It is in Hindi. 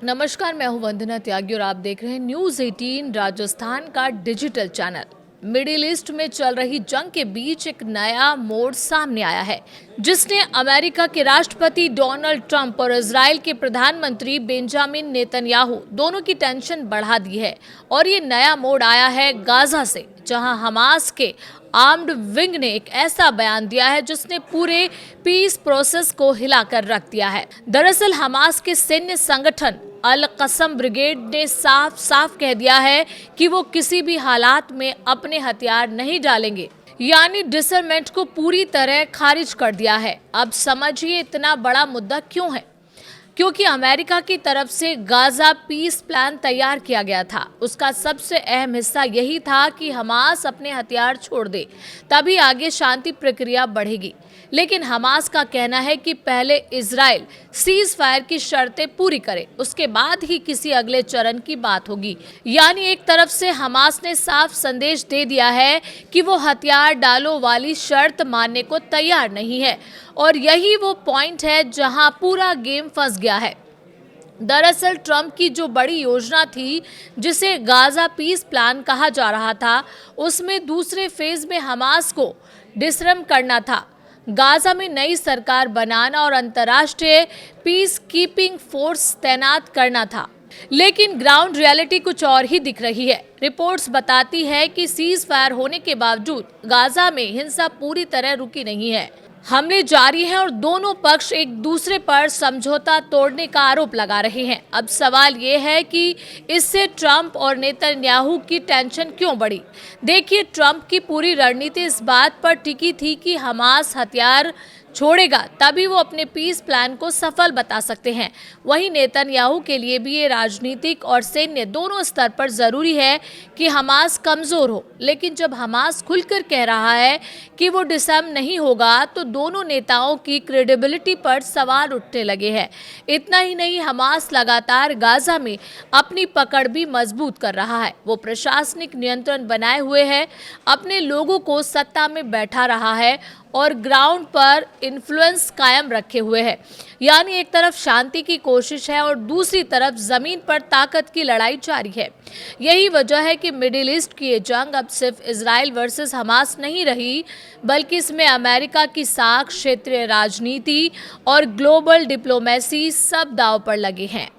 नमस्कार, मैं हूं वंदना त्यागी और आप देख रहे हैं न्यूज़ 18 राजस्थान का डिजिटल चैनल। मिडिल ईस्ट में चल रही जंग के बीच एक नया मोड़ सामने आया है, जिसने अमेरिका के राष्ट्रपति डोनाल्ड ट्रंप और इजराइल के प्रधानमंत्री बेंजामिन नेतन्याहू दोनों की टेंशन बढ़ा दी है। और ये नया मोड़ आया है गाजा से, जहां हमास के आर्म्ड विंग ने एक ऐसा बयान दिया है जिसने पूरे पीस प्रोसेस को हिलाकर रख दिया है। दरअसल हमास के सैन्य संगठन अल कसम ब्रिगेड ने साफ साफ कह दिया है कि वो किसी भी हालात में अपने हथियार नहीं डालेंगे, यानी डिसरमेंट को पूरी तरह खारिज कर दिया है। अब समझिए इतना बड़ा मुद्दा क्यों है। क्योंकि अमेरिका की तरफ से गाजा पीस प्लान तैयार किया गया था। उसका सबसे अहम हिस्सा यही था कि हमास अपने हथियार छोड़ दे, तभी आगे शांति प्रक्रिया बढ़ेगी। लेकिन हमास का कहना है कि पहले इजराइल सीज फायर की शर्तें पूरी करे, उसके बाद ही किसी अगले चरण की बात होगी। यानी एक तरफ से हमास ने साफ संदेश दे दिया है कि वो हथियार डालो वाली शर्त मानने को तैयार नहीं है, और यही वो पॉइंट है जहां पूरा गेम फंस गया है। दरअसल ट्रंप की जो बड़ी योजना थी, जिसे गाजा पीस प्लान कहा जा रहा था, उसमें दूसरे फेज में हमास को डिसरम करना था, गाजा में नई सरकार बनाना और अंतर्राष्ट्रीय पीस कीपिंग फोर्स तैनात करना था। लेकिन ग्राउंड रियलिटी कुछ और ही दिख रही है। रिपोर्ट्स बताती है कि सीज फायर होने के बावजूद गाजा में हिंसा पूरी तरह रुकी नहीं है। हमले जारी हैं और दोनों पक्ष एक दूसरे पर समझौता तोड़ने का आरोप लगा रहे हैं। अब सवाल ये है कि इससे ट्रंप और नेतन्याहू की टेंशन क्यों बढ़ी। देखिए, ट्रंप की पूरी रणनीति इस बात पर टिकी थी कि हमास हथियार छोड़ेगा तभी वो अपने पीस प्लान को सफल बता सकते हैं। वहीं नेतन्याहू के लिए भी ये राजनीतिक और सैन्य दोनों स्तर पर जरूरी है कि हमास कमजोर हो। लेकिन जब हमास खुलकर कह रहा है कि वो डिसम नहीं होगा, तो दोनों नेताओं की क्रेडिबिलिटी पर सवाल उठने लगे हैं। इतना ही नहीं, हमास लगातार गाजा में अपनी पकड़ भी मजबूत कर रहा है। वो प्रशासनिक नियंत्रण बनाए हुए है, अपने लोगों को सत्ता में बैठा रहा है और ग्राउंड पर इन्फ्लुएंस कायम रखे हुए है। यानी एक तरफ शांति की कोशिश है और दूसरी तरफ जमीन पर ताकत की लड़ाई जारी है। यही वजह है कि मिडिल ईस्ट की ये जंग अब सिर्फ इजराइल वर्सेस हमास नहीं रही, बल्कि इसमें अमेरिका की साख, क्षेत्रीय राजनीति और ग्लोबल डिप्लोमेसी सब दांव पर लगे हैं।